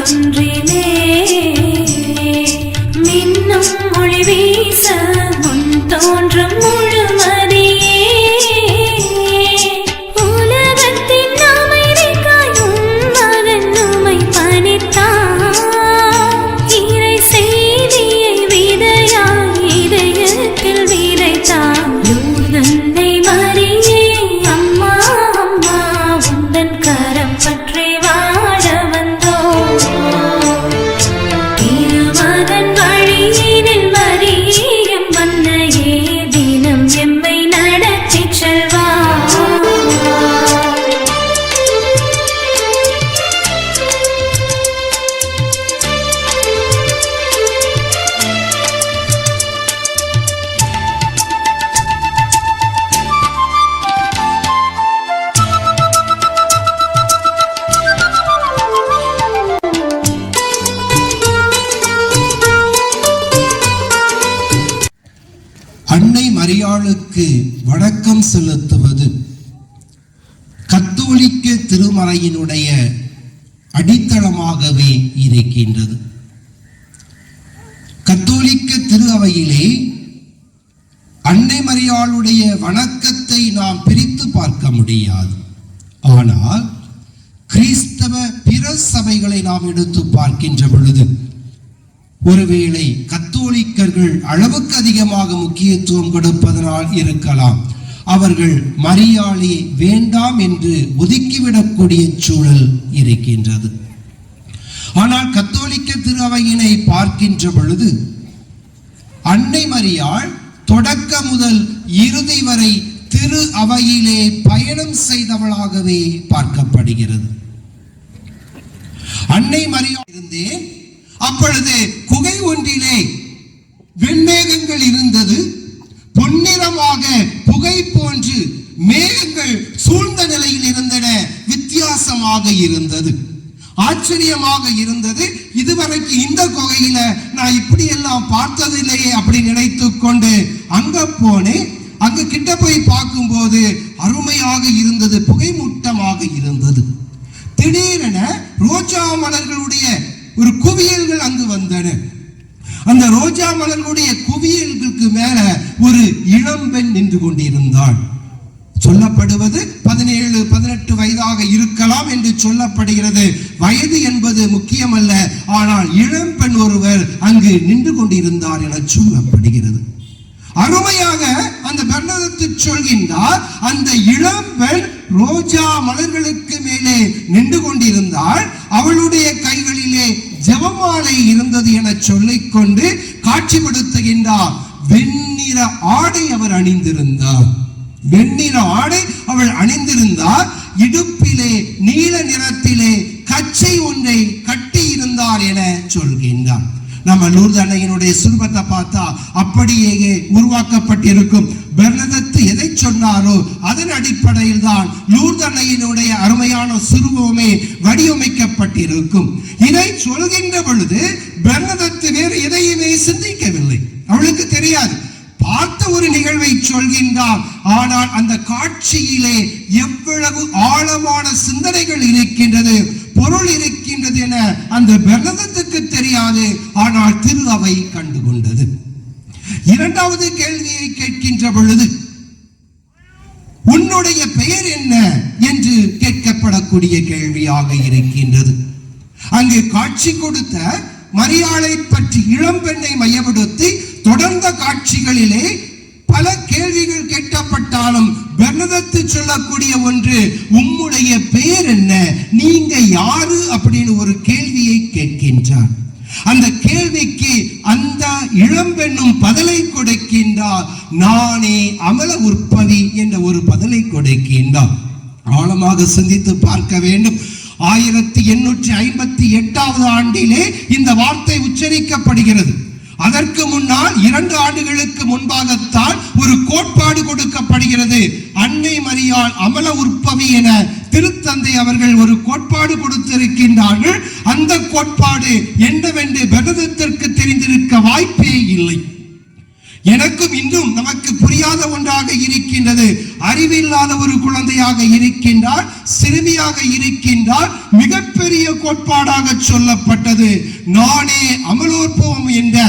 ஒன்றிலே மின்னும் ஒளி வீச முன் தோன்றும் முழுமதியே உலகத்தின் அமைதிக்காயும் மகன் உமை பணித்தான் இறை செய்தியை விதையாய் இதயத்தில் விதைத்தான் லூர்தன்னை மரியே அம்மா அம்மா உந்தன் கரம் பற்றி வாழ வந்தோம் திருமகன் வழியினில் மரியம் மன்னையே தினம் எம்மை நடத்தி செல்வார். அன்னை மரியாளுக்கு வணக்கம் செலுத்துவது கத்தோலிக்க திருமறையினுடைய அடித்தளமாகவே இருக்கின்றது. கத்தோலிக்க திரு அவையிலே அன்னை மரியாளுடைய வணக்கத்தை நாம் பிரித்து பார்க்க முடியாது. ஆனால் கிறிஸ்தவ பிற சபைகளை நாம் எடுத்து பார்க்கின்ற பொழுது ஒருவேளை கத்தோலிக்கர்கள் அளவுக்கு அதிகமாக முக்கியத்துவம் கொடுப்பதனால் இருக்கலாம் அவர்கள் மரியாளை வேண்டாம் என்று ஒதுக்கிவிடக்கூடிய சூழல் இருக்கின்றது. ஆனால் கத்தோலிக்க திரு அவையினை பார்க்கின்ற பொழுது அன்னை மரியாள் தொடக்க முதல் இறுதி வரை திரு அவையிலே பயணம் செய்தவளாகவே பார்க்கப்படுகிறது. அன்னை மரியாள் இருந்தேன் அப்பொழுது குகை ஒன்றிலே வெண்மேகங்கள் இருந்தது. பொன்னிறமாக புகை போன்று மேகங்கள் சூழ்ந்த நிலையில் இருந்தன. வித்தியாசமாக இருந்தது, ஆச்சரியமாக இருந்தது. இதுவரைக்கு இந்த குகையில நான் இப்படி எல்லாம் பார்த்ததில்லையே அப்படி நினைத்து கொண்டு அங்க போனேன். அங்க கிட்ட போய் பார்க்கும்போது அருமையாக இருந்தது, புகைமூட்டமாக இருந்தது. திடீரென ரோஜா மலர்களுடைய ஒரு குவியல்கள் அங்கு வந்தன. அந்த ரோஜா மலர்களுடைய குவியல்களுக்கு மேல ஒரு இளம்பெண் நின்று கொண்டிருந்தாள். சொல்லப்படுவது 17-18 வயதாக இருக்கலாம் என்று சொல்லப்படுகிறது. வயது என்பது முக்கியமல்ல, ஆனால் இளம்பெண் ஒருவர் அங்கு நின்று கொண்டிருந்தார் என சொல்லப்படுகிறது. அருமையாக அந்த பெர்னதத்து சொல்கின்றார், அந்த இளம்பெண் ரோஜா மலர்களுக்கு மேலே நின்று கொண்டிருந்தாள். அவளுடைய கைகளிலே ஜெபமாலை இருந்தது என சொல்லிக்கொண்டு காட்சிப்படுத்துகின்றார். வெண்ணிற ஆடை அவர் அணிந்திருந்தார். வெண்ணிற ஆடை அவள் அணிந்திருந்தார். இடுப்பிலே நீல நிறத்திலே கச்சை ஒன்றை கட்டி இருந்தார் என சொல்கின்றார். நம்ம லூர்து அன்னையினுடைய சுரூபத்தை பார்த்தா அப்படியே உருவாக்கப்பட்டிருக்கும். பெர்னதத்து எதை சொன்னாரோ அதன் அடிப்படையில் தான் லூர்து அன்னையினுடைய அருமையான சுரூபமே வடிவமைக்கப்பட்டிருக்கும். இதை சொல்கின்ற பொழுது பெர்னதத்து வேறு எதையுமே சிந்திக்கவில்லை. அவளுக்கு தெரியாது, பார்த்த ஒரு நிகழ்வை சொல்கின்றார். ஆனால் அந்த காட்சியிலே எவ்வளவு ஆழமான சிந்தனைகள் இருக்கின்றது, பொருள் இருக்கின்றது என அந்த பெர்னதத்துக்கு தெரியாது. ஆனால் திரு அவை கண்டுகொண்டது. இரண்டாவது கேள்வியை கேட்கின்ற பொழுது உன்னுடைய பெயர் என்ன என்று கேட்கப்படக்கூடிய கேள்வியாக இருக்கின்றது. அங்கு காட்சி கொடுத்த மரியாளை பற்றி இளம்பெண்ணை மையப்படுத்தி தொடர்ந்த காட்சிகளிலே பல கேள்விகள் கேட்கப்பட்டாலும் பெர்னதத்து சொல்லக்கூடிய ஒன்று, உம்முடைய பெயர் என்ன, நீங்க யாரு அப்படின்னு ஒரு கேள்வியை கேட்கின்றார். அந்த கேள்விக்கு அந்த இளம்பெண்ணும் பதிலை கொடுக்கின்றார். நானே அமல உற்பவி என்ற ஒரு பதிலை கொடுக்கின்றார். ஆழமாக சிந்தித்து பார்க்க வேண்டும். 1858 ஆண்டிலே இந்த வார்த்தை உச்சரிக்கப்படுகிறது. அதற்கு முன்னால் 2 ஆண்டுகளுக்கு முன்பாகத்தான் ஒரு கோட்பாடு கொடுக்கப்படுகிறது. அன்னை மரியாள் அமல உற்பவி என திருத்தந்தை அவர்கள் ஒரு கோட்பாடு கொடுத்திருக்கின்றார்கள். அந்த கோட்பாடு என்னவென்று பெர்னதத்திற்கு தெரிந்திருக்க வாய்ப்பே இல்லை. எனக்கும் இன்னும் நமக்கு புரியாத ஒன்றாக இருக்கின்றது. அறிவில்லாத ஒரு குழந்தையாக இருக்கின்றார், சிறுமியாக இருக்கின்றார். மிகப்பெரிய கோட்பாடாக சொல்லப்பட்டது, நானே அமலோற்பவம் என்ற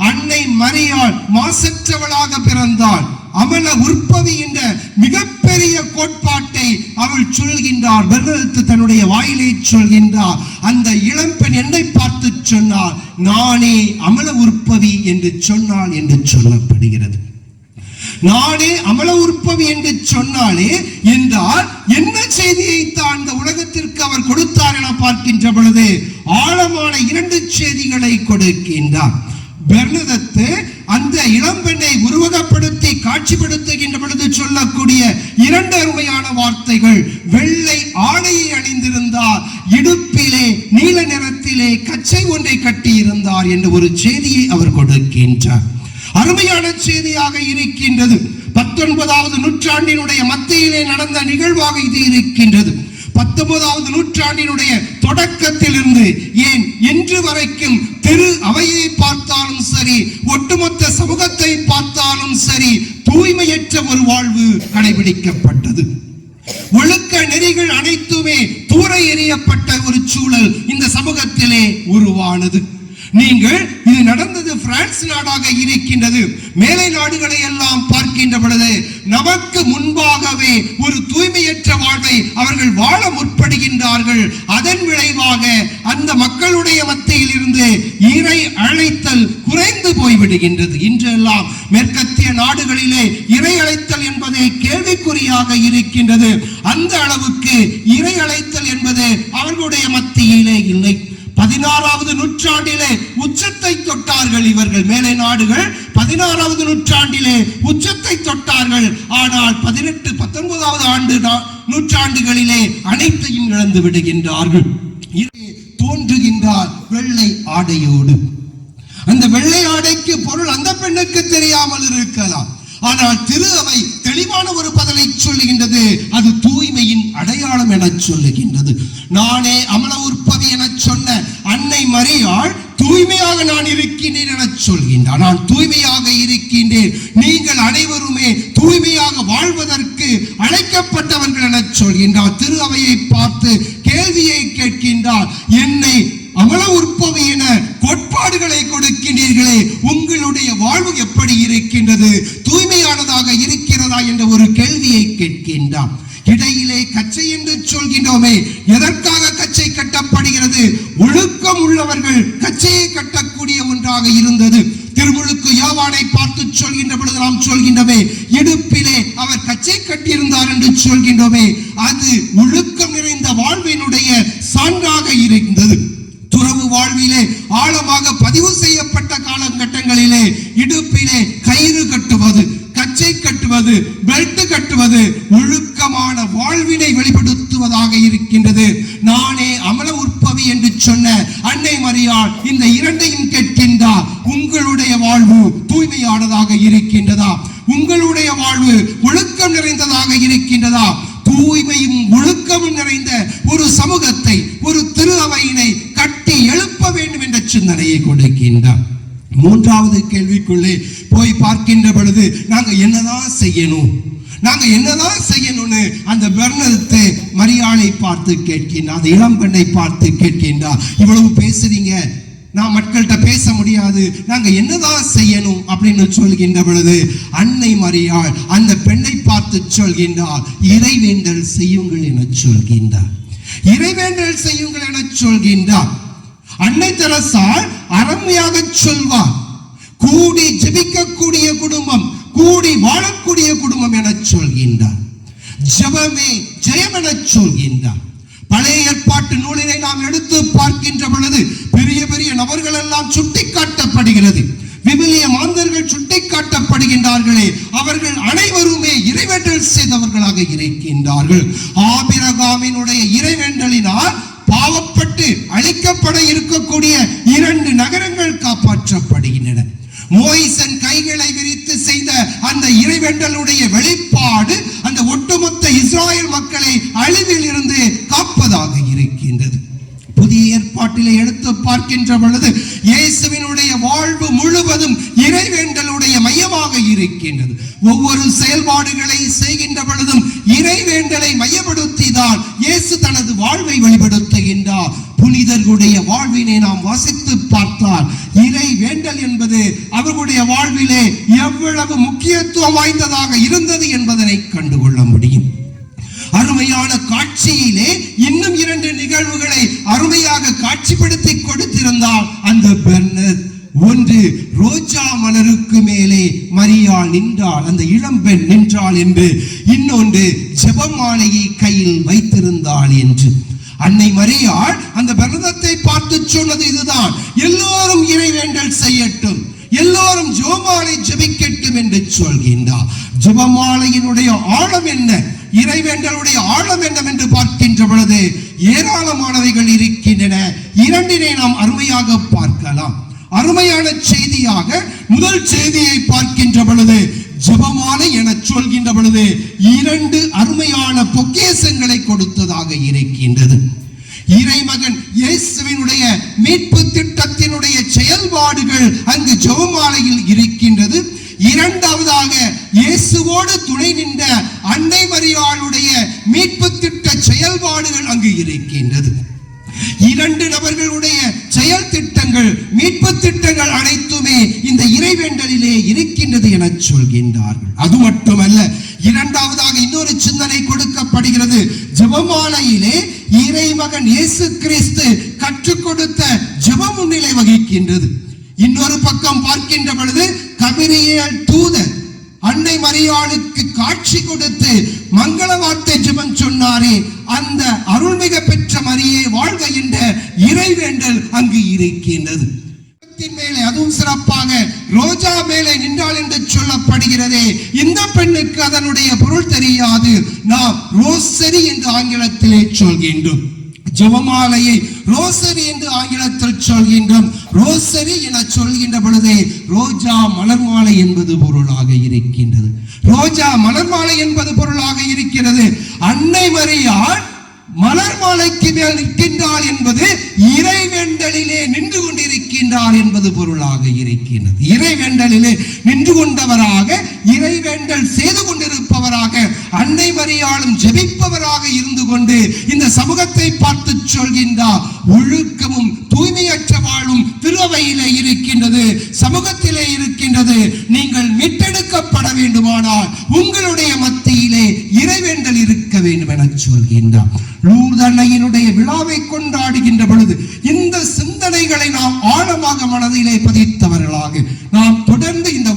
அன்னை மரியாள் மாசற்றவளாக பிறந்தாள். அமல உற்பவி என்ற மிகப்பெரிய கோட்பாட்டை அவள் சொல்கின்றார். பெர்னதத்து தன்னுடைய வாயிலை சொல்கின்றார். அந்த இளம்பெண் என்னை பார்த்து சொன்னார், நானே அமல உற்பவி என்று சொன்னாள் என்று சொல்லப்படுகிறது. நானே அமல உற்பவி என்று சொன்னாலே என்றால் என்ன செய்தியை தான் இந்த உலகத்திற்கு அவர் கொடுத்தார் என பார்க்கின்ற பொழுது ஆழமான 2 செய்திகளை கொடுக்கின்றார். பெர்னதத்து அந்த இளம்பெண்ணை உருவகப்படுத்தி காட்சிப்படுத்துகின்ற பொழுது சொல்லக்கூடிய 2 அருமையான வார்த்தைகள். வெள்ளை ஆடையை அணிந்திருந்தார், இடுப்பிலே நீல நிறத்திலே கச்சை ஒன்றை கட்டியிருந்தார் என்ற ஒரு செய்தியை அவர் கொடுக்கின்றார். அருமையான செய்தியாக இருக்கின்றது. 19வது நூற்றாண்டினுடைய மத்தியிலே நடந்த நிகழ்வாக இது இருக்கின்றது. 19வது நூற்றாண்டினுடைய தொடக்கத்திலிருந்து ஏன் இன்று வரைக்கும் திரு அவையை பார்த்தாலும் சரி, ஒட்டுமொத்த சமூகத்தை பார்த்தாலும் சரி, தூய்மையற்ற ஒரு வாழ்வு கடைபிடிக்கப்பட்டது. ஒழுக்க நெறிகள் அனைத்துமே தூர எறியப்பட்ட ஒரு சூழல் இந்த சமூகத்திலே உருவானது. நீங்கள் இது நடந்தது பிரான்ஸ் நாடாக இருக்கின்றது. மேலை நாடுகளை எல்லாம் பார்க்கின்ற பொழுது நமக்கு முன்பாகவே ஒரு தூய்மையற்ற வாழ்வை அவர்கள் வாழ முற்படுகின்றார்கள். அதன் விளைவாக அந்த மக்களுடைய மத்தியில் இருந்து இறை அழைத்தல் குறைந்து போய்விடுகின்றது. இன்றெல்லாம் மேற்கத்திய நாடுகளிலே இறை அழைத்தல் என்பதே கேள்விக்குறியாக இருக்கின்றது. அந்த அளவுக்கு இறை அழைத்தல் என்பது அவர்களுடைய மத்தியிலே இல்லை. 16வது நூற்றாண்டிலே உச்சத்தை தொட்டார்கள் இவர்கள். மேலை நாடுகள் 16வது நூற்றாண்டிலே உச்சத்தை தொட்டார்கள். ஆனால் 18, 19வது நூற்றாண்டுகளிலே அனைத்தையும் இழந்து விடுகின்றார்கள். தோன்றுகின்றார் வெள்ளை ஆடையோடு. அந்த வெள்ளை ஆடைக்கு பொருள் அந்த பெண்ணுக்கு தெரியாமல் இருக்கலாம். ஆனால் திரு அவை தெளிவான ஒரு பதிலை சொல்லுகின்றது. அது தூய்மையின் அடையாளம் என சொல்லுகின்றது. நானே அமல உற்பவி என சொன்ன அன்னை மரியாள் தூய்மையாக நான் இருக்கின்றேன் என சொல்கின்றார். நான் தூய்மையாக இருக்கின்றேன், நீங்கள் அனைவருமே தூய்மையாக வாழ்வதற்கு அழைக்கப்பட்டவர்கள் என சொல்கின்றார். திரு அவையை பார்த்து கேள்வியை கேட்கின்றார், என்னை அமல உற்பவி என கோட்பாடுகளை கொடுக்கின்றீர்களே, உங்களுடைய வாழ்வு எப்படி இருக்கின்றது? தூய்மையானதாக இருக்கிறதா என்ற ஒரு கேள்வியை கேட்கின்றார். இடையிலே கச்சை என்று சொல்கின்றோமே, எதற்காக கச்சை கட்டப்படுகிறது? ஒழுக்கம் உள்ளவர்கள் கச்சையை கட்டக்கூடிய ஒன்றாக இருந்தது. திருமுழுக்கு யோவானை பார்த்து சொல்கின்ற பொழுது நாம் சொல்கின்றோமே, இடுப்பிலே அவர் கச்சை கட்டியிருந்தார் என்று சொல்கின்றோமே, அது ஒழுக்கம் நிறைந்த வாழ்வினுடைய சான்றாக இருந்தது. துறவு வாழ்விலே ஆழமாக பதிவு செய்யப்பட்ட காலகட்டங்களிலே இடுப்பிலே கயிறு கட்டுவது, கச்சை கட்டுவது, பெல்ட் கட்டுவது ஒழுக்கமான வாழ்வினை வெளிப்படுத்துவதாக இருக்கின்றது. நானே அமல உற்பவி என்று சொன்ன அன்னை மரியாள் இந்த 2ஐயும் கேட்கின்றார். உங்களுடைய வாழ்வு தூய்மையானதாக இருக்கின்றதா? உங்களுடைய வாழ்வு ஒழுக்கம் நிறைந்ததாக இருக்கின்றதா? தூய்மையும் ஒழுக்கமும் நிறைந்த ஒரு சமூகத்தை, ஒரு திரு அவையினை கட்டி எழுப்ப வேண்டும் என்ற சிந்தனையை கொடுக்கின்றார். 3வது கேள்விக்குள்ளே போய் பார்க்கின்ற பொழுது நாங்க என்னதான் செய்யணும், நாங்க என்னதான் செய்யணும்னு அந்த பெர்னதத்து மரியாளை பார்த்து கேட்கின்றார். அந்த இளம்பெண்ணை பார்த்து கேட்கின்றார், இவ்வளவு பேசுறீங்க, நான் மக்கள்கிட்ட பேச முடியாது, நாங்க என்னதான் செய்யணும் அப்படின்னு சொல்கின்ற பொழுது அன்னை மரியாள் அந்த பெண்ணை பார்த்து சொல்கின்றார், இறைவேண்டல் செய்யுங்கள் என சொல்கின்றார். இறைவேண்டல் செய்யுங்கள் என சொல்கின்றார். அன்னை தெரசாள் அருமையாக சொல்வார், கூடி ஜெபிக்கக்கூடிய குடும்பம், கூடி வாழக்கூடிய குடும்பம் என சொல்கின்றார். ஜெபமே ஜெயம் என சொல்கின்றார். பழைய ஏற்பாட்டு நூலினை நாம் எடுத்து பார்க்கின்ற பொழுது பெரிய பெரிய நபர்கள் எல்லாம் சுட்டிக்காட்டப்படுகிறது. விவிலிய மாந்தர்கள் சுட்டிக்காட்டப்படுகின்றார்களே, அவர்கள் அனைவருமே இறைவேண்டல் செய்தவர்களாக இருக்கின்றார்கள். ஆபிரகாமினுடைய இறைவேண்டலினால் பாவப்பட்டு அழிக்கப்பட இருக்கக்கூடிய 2 நகரங்கள் காப்பாற்றப்படுகின்றன. மோயிசன் கைகளை விரித்து செய்த அந்த இறைவேண்டலுடைய வெளிப்பாடு அந்த ஒட்டுமொத்த இஸ்ராயல் மக்களை அழிவில் இருந்து காப்பதாக இருக்கின்றது. புதிய ஏற்பாட்டிலே எடுத்து பார்க்கின்ற பொழுது இயேசுவினுடைய வாழ்வு முழுவதும் இறைவேண்டலுடைய மையமாக பொருளாக இருக்கின்றது. ஒவ்வொரு செயல்பாடுகளை செய்கின்ற பொழுதும் இறைவேண்டலை மையப்படுத்திதான் இயேசு தனது வாழ்வை வெளிப்படுத்துகின்றார். புனிதர்களுடைய வாழ்வினை நாம் வாசித்து பார்த்தால் இறை வேண்டல் என்பது அவர்களுடைய வாழ்விலே எவ்வளவு முக்கியத்துவம் வாய்ந்ததாக இருந்தது என்பதனை கண்டுகொள்ள முடியும். அருமையான காட்சியிலே இன்னும் 2 நிகழ்வுகளை அருமையாக காட்சிப்படுத்தி கொடுத்திருந்தால் அந்த பெர்னத். ஒன்று, ரோஜா மலருக்கு மேலே மரியாள் நின்றாள், அந்த இளம்பெண் நின்றாள் என்று. இன்னொன்று, ஜெபமாலையை கையில் வைத்திருந்தாள் என்று. அன்னை மரியாள் அந்த பெர்னத்தை பார்த்து சொன்னது இதுதான்: எல்லோரும் இறைவேண்டல் செய்யட்டும், எல்லோரும் ஜெபமாலை ஜெபிக்கட்டும் என்று சொல்கின்றார். ஜெபமாலையினுடைய ஆழம் என்ன, இறைவேண்டலுடைய ஆழம் என்னவென்று பார்க்கின்ற பொழுது ஏராளமானவைகள் இருக்கின்றன. 2 நாம் அருமையாக பார்க்கலாம். அருமையான செய்தியாக முதல் செய்தியை பார்க்கின்ற பொழுது, ஜெபமாலை என சொல்கின்ற பொழுது 2 அருமையான பொக்கிஷங்களை கொடுத்ததாக இருக்கின்றது. இறைமகன் இயேசுவினுடைய மீட்பு திட்டத்தினுடைய செயல்பாடுகள் அங்கு ஜெபமாலையில் இருக்கின்றது. இரண்டாவதாக இயேசுவோடு துணை நின்ற அன்னை மரியாளுடைய மீட்பு திட்ட செயல்பாடுகள் அங்கு இருக்கின்றது. 2 நபர்களுடைய செயல் திட்டங்கள், மீட்பு திட்டங்கள் அனைத்துமே இந்த இறைவேண்டலிலே இருக்கின்றது என சொல்கின்றார்கள். அது மட்டுமல்ல, இரண்டாவதாக இன்னொரு சிந்தனை கொடுக்கப்படுகிறது. ஜெபமாலையிலே இறைமகன் இயேசு கிறிஸ்து கற்றுக் கொடுத்த ஜெபம் முன்னிலை வகிக்கின்றது. இன்னொரு பக்கம் பார்க்கின்ற பொழுது கபிரியேல் தூதர் அன்னை மரியாளுக்கு காட்சி கொடுத்து மங்கள வார்த்தை ஜெபம் சொன்னாரே, அந்த அருள்மிக பெற்ற மரியே வாழ்க என்ற இறைவேண்டல் அங்கு இருக்கின்றது. மேலே அதுவும் சிறப்பாக ரோஜா மேலே நின்றாள் என்று சொல்லப்படுகிறதே, இந்த பெண்ணுக்கு அதனுடைய பொருள் தெரியாது. நாம் ரோசரி என்று ஆங்கிலத்திலே சொல்கின்றோம். ஜெபமாலையை ரோசரி என்று ஆங்கிலத்தில் சொல்கின்றோம். ரோசரி என சொல்கின்ற பொழுதே ரோஜா மலர் மாலை என்பது பொருளாக இருக்கின்றது. ரோஜா மலர் மாலை என்பது பொருளாக இருக்கிறது. அன்னை மரியாள் மலர் மாலைக்கு மேல் நிற்கின்றாள் என்பது இறைவேண்டலிலே நின்று கொண்டிருக்கின்றார் என்பது பொருளாக இருக்கின்றது. இறைவேண்டலிலே நின்று கொண்டவராக, இறைவேண்டல் செய்து கொண்டிருப்பவராக, அன்னை மரியாளும் ஜெபிப்பவராக இருந்து கொண்டு இந்த சமூகத்தை பார்த்து சொல்கின்றார்: ஒழுக்கமும் தூய்மையற்ற வாழ்வும் திருவையிலே இருக்கின்றது, சமூகத்திலே இருக்கின்றது. நீங்கள் மீட்டெடுக்கப்பட வேண்டுமானால் உங்களுடைய மத்தியிலே இறைவேண்டல் இருக்க வேண்டும் என சொல்கின்றார். லூர்து அன்னையினுடைய விழாவை கொண்டாடுகின்ற பொழுது இந்த சிந்தனைகளை நாம் ஆழமாக மனதிலே பதித்தவர்களாக நாம் தொடர்ந்து இந்த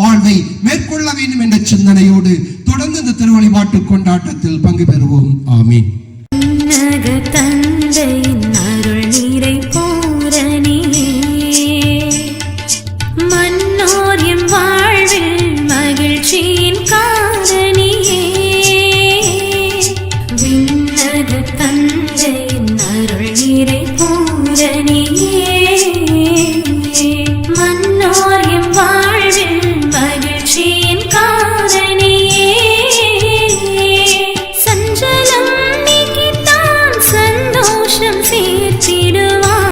வாழ்வை மேற்கொள்ள வேண்டும் என்ற சிந்தனையோடு தொடர்ந்து இந்த திருவழிபாட்டு கொண்டாட்டத்தில் பங்கு பெறுவோம். ஆமீன்.